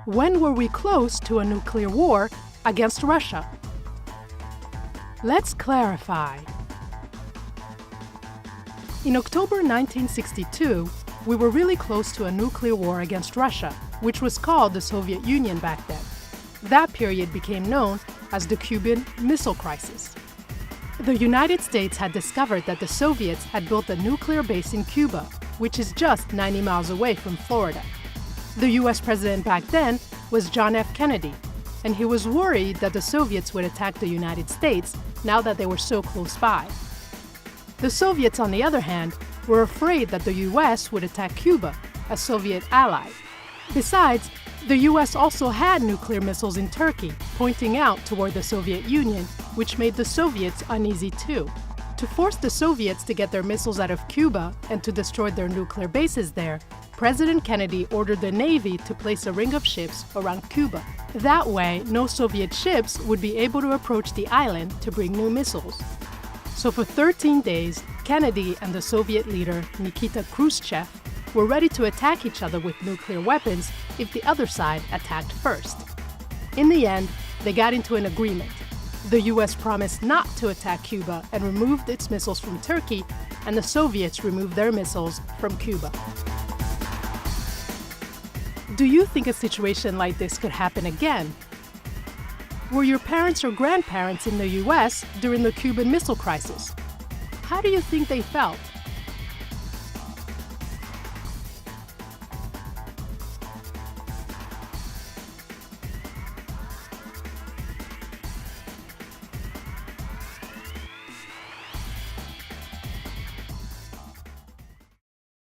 When were we close to a nuclear war against Russia? Let's clarify. In October 1962, we were really close to a nuclear war against Russia, which was called the Soviet Union back then. That period became known as the Cuban Missile Crisis. The United States had discovered that the Soviets had built a nuclear base in Cuba, which is just 90 miles away from Florida. The US president back then was John F. Kennedy, and he was worried that the Soviets would attack the United States now that they were so close by. The Soviets, on the other hand, were afraid that the US would attack Cuba, a Soviet ally. Besides, the US also had nuclear missiles in Turkey, pointing out toward the Soviet Union, which made the Soviets uneasy too. To force the Soviets to get their missiles out of Cuba and to destroy their nuclear bases there, President Kennedy ordered the Navy to place a ring of ships around Cuba. That way, no Soviet ships would be able to approach the island to bring new missiles. So for 13 days, Kennedy and the Soviet leader Nikita Khrushchev were ready to attack each other with nuclear weapons if the other side attacked first. In the end, they got into an agreement. The US promised not to attack Cuba and removed its missiles from Turkey, and the Soviets removed their missiles from Cuba. Do you think a situation like this could happen again? Were your parents or grandparents in the US during the Cuban Missile Crisis? How do you think they felt?